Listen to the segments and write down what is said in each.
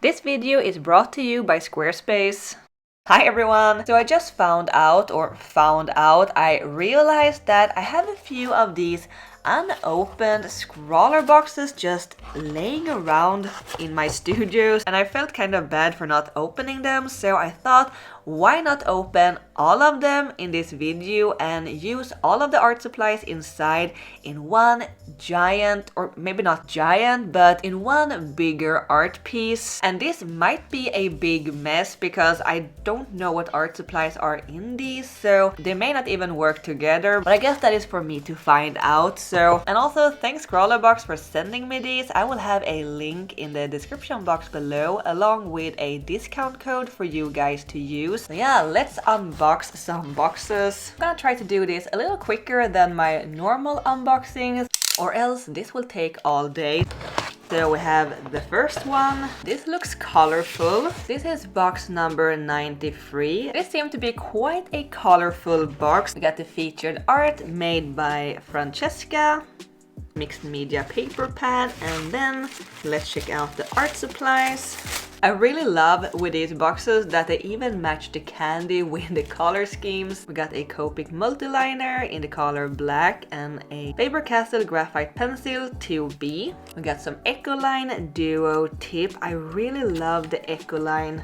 This video is brought to you by Squarespace. Hi everyone! So I just I realized that I have a few of these unopened scroller boxes just laying around in my studios, and I felt kind of bad for not opening them, so I thought, why not open all of them in this video and use all of the art supplies inside in one giant, or maybe not giant, but in one bigger art piece. And this might be a big mess because I don't know what art supplies are in these, so they may not even work together, but I guess that is for me to find out. And also thanks Scrawlerbox for sending me these. I will have a link in the description box below along with a discount code for you guys to use. So yeah, let's unbox some boxes. I'm gonna try to do this a little quicker than my normal unboxings, or else this will take all day. So we have the first one. This looks colorful. This is box number 93. This seemed to be quite a colorful box. We got the featured art made by Francesca, mixed media paper pad, and then let's check out the art supplies. I really love with these boxes that they even match the candy with the color schemes. We got a Copic multiliner in the color black and a Faber-Castell graphite pencil 2B. We got some Ecoline Duo tip. I really love the Ecoline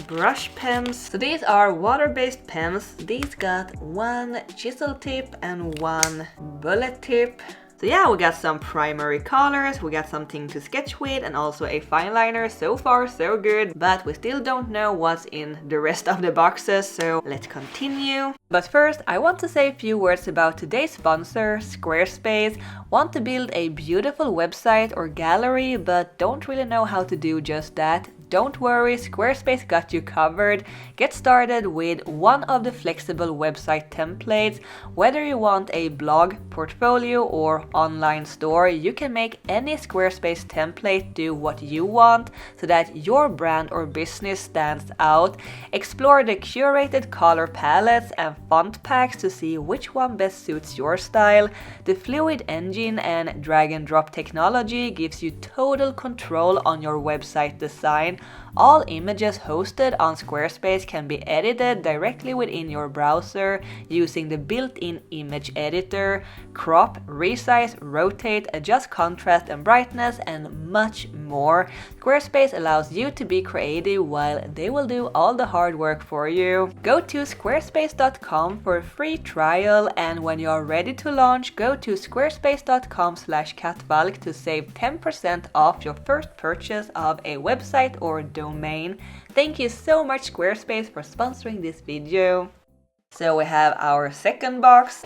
brush pens. So these are water-based pens. These got one chisel tip and one bullet tip. So yeah, we got some primary colors, we got something to sketch with, and also a fine liner. So far so good, but we still don't know what's in the rest of the boxes, so let's continue. But first, I want to say a few words about today's sponsor, Squarespace. Want to build a beautiful website or gallery, but don't really know how to do just that? Don't worry, Squarespace got you covered. Get started with one of the flexible website templates. Whether you want a blog, portfolio, or online store, you can make any Squarespace template do what you want so that your brand or business stands out. Explore the curated color palettes and font packs to see which one best suits your style. The Fluid engine and drag and drop technology gives you total control on your website design. All images hosted on Squarespace can be edited directly within your browser using the built-in image editor. Crop, resize, rotate, adjust contrast and brightness, and much more. Squarespace allows you to be creative while they will do all the hard work for you. Go to squarespace.com for a free trial, and when you are ready to launch, go to squarespace.com/Kattvalk to save 10% off your first purchase of a website or domain. Thank you so much Squarespace for sponsoring this video. So we have our second box.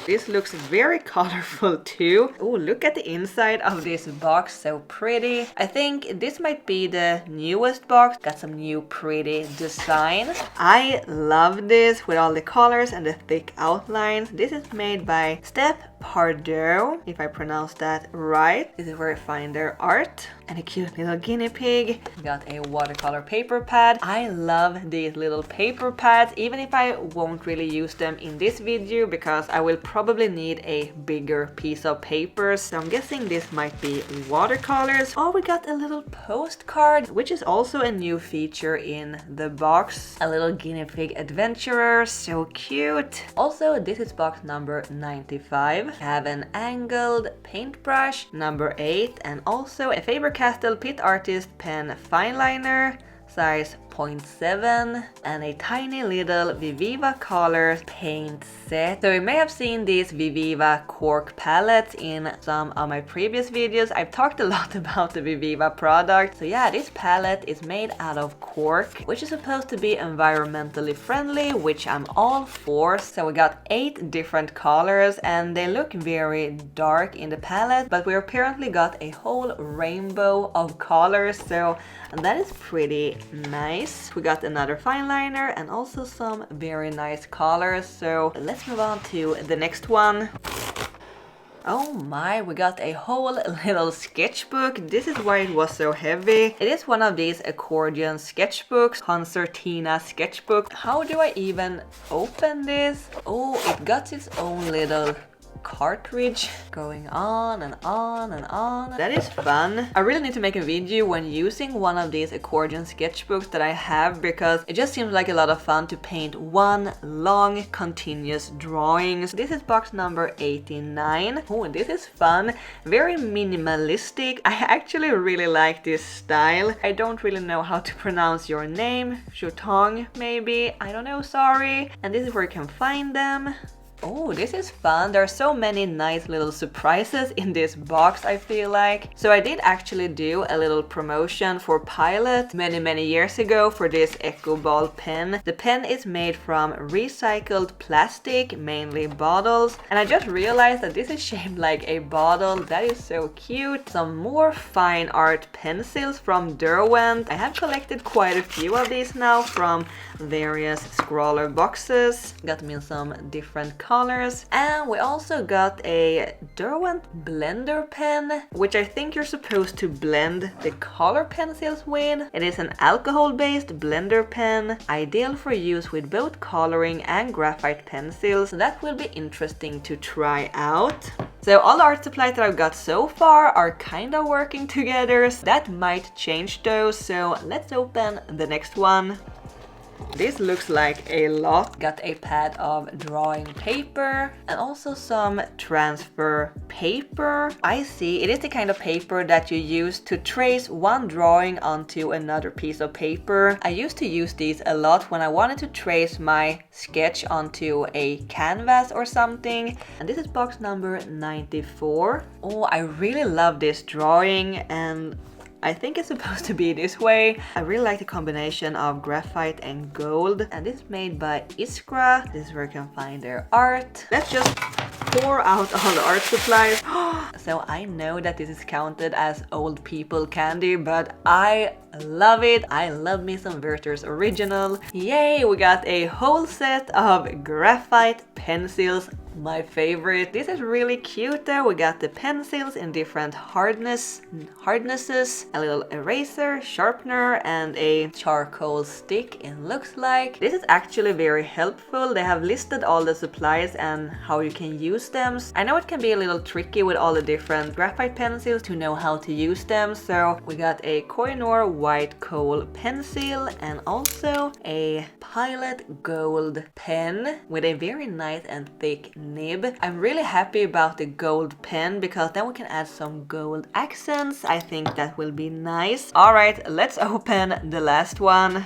This looks very colorful too. Oh, look at the inside of this box, so pretty. I think this might be the newest box. Got some new pretty designs. I love this with all the colors and the thick outlines. This is made by Step Pardo, if I pronounce that right. This is where I find their art. And a cute little guinea pig. Got a watercolor paper pad. I love these little paper pads, even if I won't really use them in this video because I will probably need a bigger piece of paper. So I'm guessing this might be watercolors. Oh, we got a little postcard, which is also a new feature in the box. A little guinea pig adventurer, so cute. Also, this is box number 95. Have an angled paintbrush, number 8, and also a Faber-Castell Pit Artist pen fine liner, size 0.7, and a tiny little Viva colors paint set. So you may have seen these Viva cork palettes in some of my previous videos. I've talked a lot about the Viva product. So yeah, this palette is made out of cork, which is supposed to be environmentally friendly, which I'm all for. So we got 8 different colors and they look very dark in the palette, but we apparently got a whole rainbow of colors, so that is pretty nice. We got another fine liner and also some very nice colors. So let's move on to the next one. Oh my, we got a whole little sketchbook. This is why it was so heavy. It is one of these accordion sketchbooks, concertina sketchbook. How do I even open this? Oh, it got its own little cartridge going on and on and on. That is fun. I really need to make a video when using one of these accordion sketchbooks that I have, because it just seems like a lot of fun to paint one long continuous drawing. So this is box number 89. Oh, this is fun. Very minimalistic. I actually really like this style. I don't really know how to pronounce your name. Shutong, maybe? I don't know, sorry. And this is where you can find them. Oh, this is fun. There are so many nice little surprises in this box, I feel like. So I did actually do a little promotion for Pilot many years ago for this Echo Ball pen. The pen is made from recycled plastic, mainly bottles. And I just realized that this is shaped like a bottle. That is so cute. Some more fine art pencils from Derwent. I have collected quite a few of these now from various scrawler boxes. Got them in some different colors. And we also got a Derwent blender pen, which I think you're supposed to blend the color pencils with. It is an alcohol-based blender pen, ideal for use with both coloring and graphite pencils. So that will be interesting to try out. So all the art supplies that I've got so far are kind of working together. So that might change though, so let's open the next one. This looks like a lot. Got a pad of drawing paper and also some transfer paper. I see, it is the kind of paper that you use to trace one drawing onto another piece of paper. I used to use these a lot when I wanted to trace my sketch onto a canvas or something. And this is box number 94. Oh, I really love this drawing, and I think it's supposed to be this way. I really like the combination of graphite and gold. And this is made by Iskra. This is where you can find their art. Let's just pour out all the art supplies. So I know that this is counted as old people candy, but I love it. I love me some Werther's Original. Yay, we got a whole set of graphite pencils. My favorite. This is really cute though. We got the pencils in different hardnesses, a little eraser, sharpener, and a charcoal stick, it looks like. This is actually very helpful. They have listed all the supplies and how you can use them. I know it can be a little tricky with all the different graphite pencils to know how to use them. So we got a Koh-i-Noor white coal pencil and also a Pilot gold pen with a very nice and thick nib. I'm really happy about the gold pen because then we can add some gold accents. I think that will be nice. Alright, let's open the last one.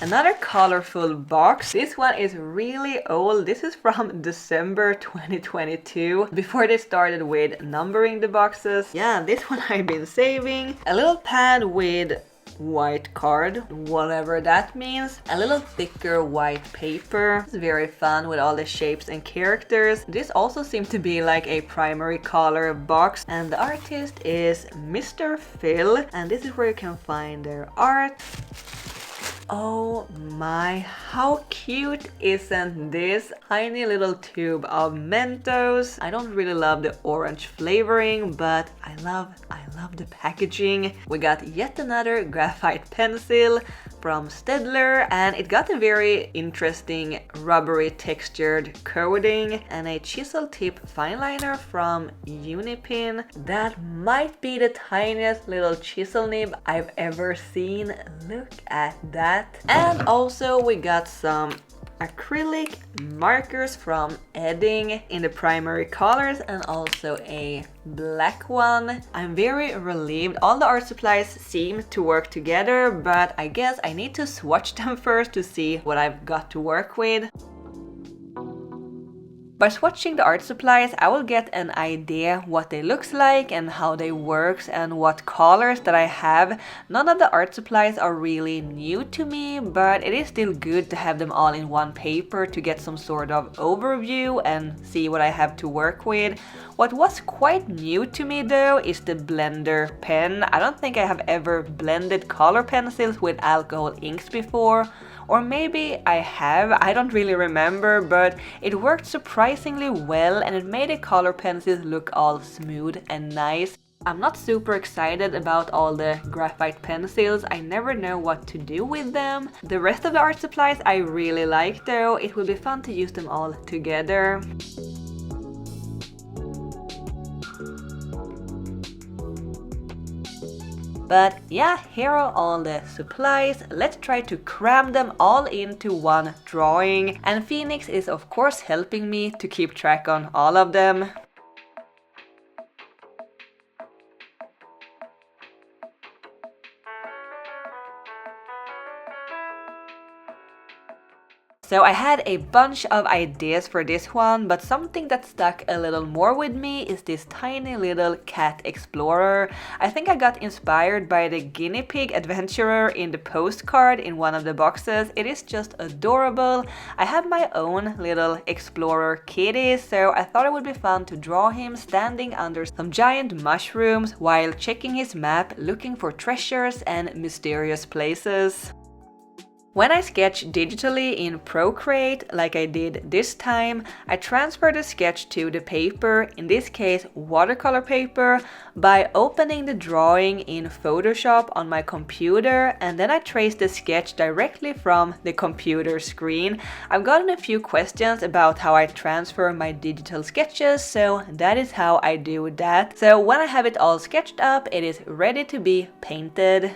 Another colorful box. This one is really old. This is from December 2022, before they started with numbering the boxes. Yeah, this one I've been saving. A little pad with white card, whatever that means. A little thicker white paper. It's very fun with all the shapes and characters. This also seems to be like a primary color box, and the artist is Mr. Phil, and this is where you can find their art. Oh my, how cute isn't this? Tiny little tube of Mentos. I don't really love the orange flavoring, but I love the packaging. We got yet another graphite pencil from Stedler, and it got a very interesting rubbery textured coating, and a chisel tip fine liner from Unipin. That might be the tiniest little chisel nib I've ever seen. Look at that. And also we got some acrylic markers from Edding in the primary colors and also a black one. I'm very relieved. All the art supplies seem to work together, but I guess I need to swatch them first to see what I've got to work with. By swatching the art supplies, I will get an idea what they looks like and how they works and what colors that I have. None of the art supplies are really new to me, but it is still good to have them all in one paper to get some sort of overview and see what I have to work with. What was quite new to me though is the blender pen. I don't think I have ever blended color pencils with alcohol inks before. Or maybe I have, I don't really remember, but it worked surprisingly well and it made the color pencils look all smooth and nice. I'm not super excited about all the graphite pencils. I never know what to do with them. The rest of the art supplies I really like though. It will be fun to use them all together. But yeah, here are all the supplies. Let's try to cram them all into one drawing. And Phoenix is of course helping me to keep track on all of them. So I had a bunch of ideas for this one, but something that stuck a little more with me is this tiny little cat explorer. I think I got inspired by the guinea pig adventurer in the postcard in one of the boxes. It is just adorable. I have my own little explorer kitty, so I thought it would be fun to draw him standing under some giant mushrooms while checking his map, looking for treasures and mysterious places. When I sketch digitally in Procreate, like I did this time, I transfer the sketch to the paper, in this case watercolor paper, by opening the drawing in Photoshop on my computer, and then I trace the sketch directly from the computer screen. I've gotten a few questions about how I transfer my digital sketches, so that is how I do that. So when I have it all sketched up, it is ready to be painted.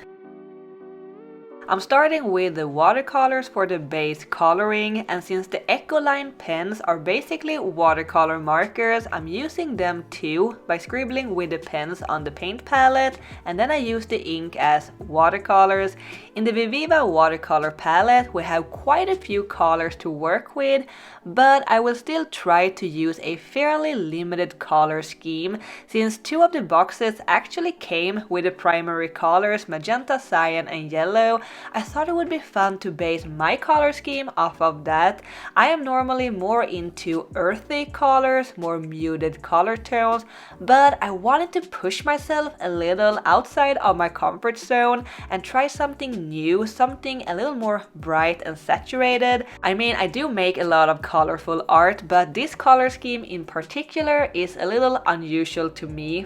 I'm starting with the watercolors for the base coloring, and since the Ecoline pens are basically watercolor markers, I'm using them too by scribbling with the pens on the paint palette, and then I use the ink as watercolors. In the Viva watercolor palette we have quite a few colors to work with, but I will still try to use a fairly limited color scheme, since two of the boxes actually came with the primary colors magenta, cyan and yellow. I thought it would be fun to base my color scheme off of that. I am normally more into earthy colors, more muted color tones, but I wanted to push myself a little outside of my comfort zone and try something new, something a little more bright and saturated. I mean, I do make a lot of colorful art, but this color scheme in particular is a little unusual to me.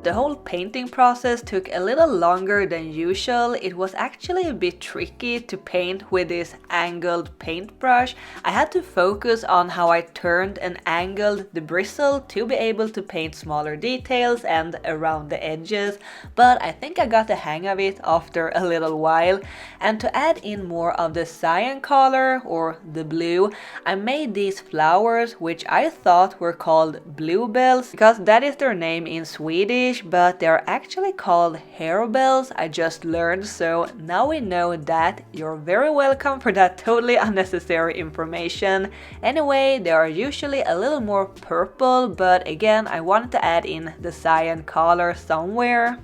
The whole painting process took a little longer than usual. It was actually a bit tricky to paint with this angled paintbrush. I had to focus on how I turned and angled the bristle to be able to paint smaller details and around the edges, but I think I got the hang of it after a little while. And to add in more of the cyan color, or the blue, I made these flowers which I thought were called bluebells because that is their name in Swedish, but they're actually called harebells. I just learned, so now we know that. You're very welcome for that totally unnecessary information. Anyway, they are usually a little more purple, but again, I wanted to add in the cyan color somewhere.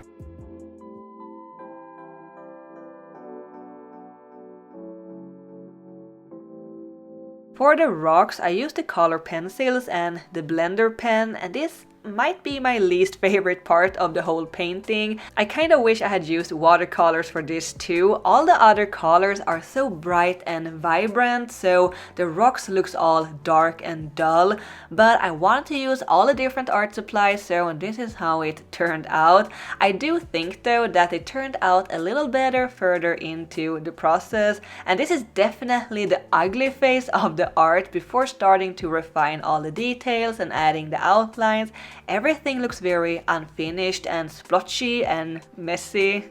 For the rocks, I used the color pencils and the blender pen, and this might be my least favorite part of the whole painting. I kinda wish I had used watercolors for this too. All the other colors are so bright and vibrant, so the rocks looks all dark and dull, but I wanted to use all the different art supplies, so this is how it turned out. I do think though that it turned out a little better further into the process, and this is definitely the ugly phase of the art before starting to refine all the details and adding the outlines. Everything looks very unfinished and splotchy and messy.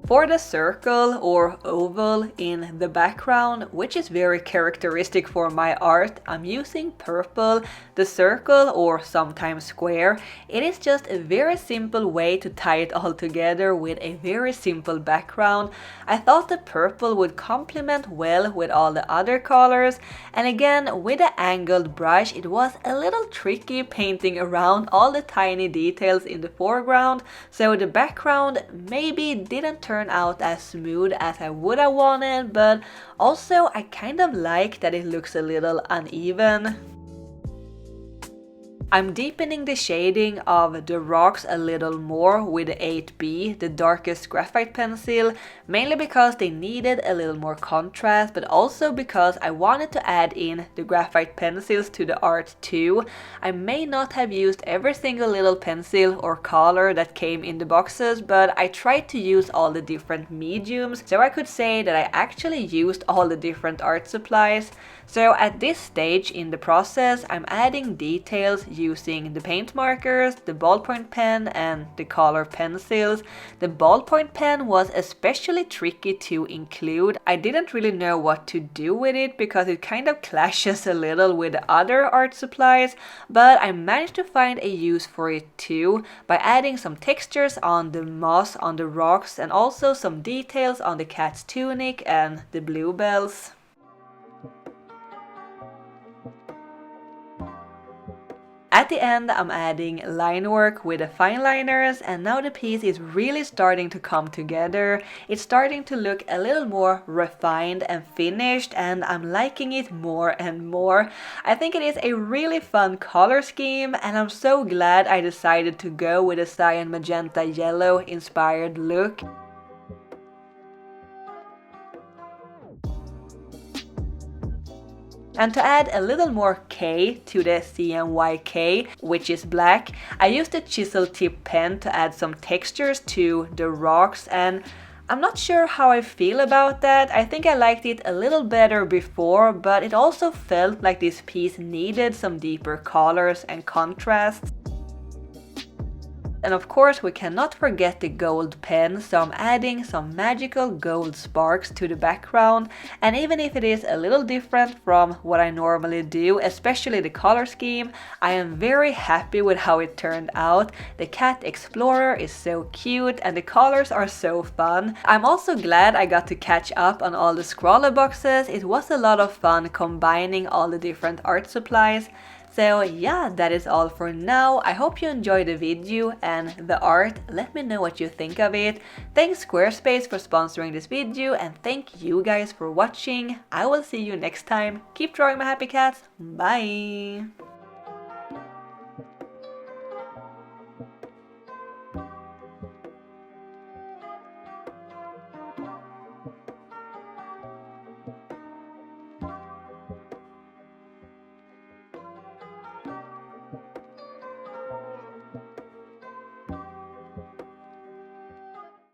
For the circle or oval in the background, which is very characteristic for my art, I'm using purple. The circle, or sometimes square, it is just a very simple way to tie it all together with a very simple background. I thought the purple would complement well with all the other colors, and again with the angled brush it was a little tricky painting around all the tiny details in the foreground, so the background maybe didn't turn out as smooth as I would have wanted, but also I kind of like that it looks a little uneven. I'm deepening the shading of the rocks a little more with the 8B, the darkest graphite pencil, mainly because they needed a little more contrast, but also because I wanted to add in the graphite pencils to the art too. I may not have used every single little pencil or color that came in the boxes, but I tried to use all the different mediums, so I could say that I actually used all the different art supplies. So at this stage in the process, I'm adding details using the paint markers, the ballpoint pen and the color pencils. The ballpoint pen was especially tricky to include. I didn't really know what to do with it because it kind of clashes a little with other art supplies, but I managed to find a use for it too by adding some textures on the moss on the rocks and also some details on the cat's tunic and the bluebells. At the end, I'm adding line work with the fine liners, and now the piece is really starting to come together. It's starting to look a little more refined and finished, and I'm liking it more and more. I think it is a really fun color scheme, and I'm so glad I decided to go with a cyan magenta yellow inspired look. And to add a little more K to the CMYK, which is black, I used a chisel tip pen to add some textures to the rocks, and I'm not sure how I feel about that. I think I liked it a little better before, but it also felt like this piece needed some deeper colors and contrasts. And of course we cannot forget the gold pen, so I'm adding some magical gold sparks to the background, and even if it is a little different from what I normally do, especially the color scheme, I am very happy with how it turned out. The cat explorer is so cute and the colors are so fun. I'm also glad I got to catch up on all the scrawler boxes. It was a lot of fun combining all the different art supplies. So yeah, that is all for now. I hope you enjoyed the video and the art. Let me know what you think of it. Thanks Squarespace for sponsoring this video, and thank you guys for watching. I will see you next time. Keep drawing my happy cats. Bye!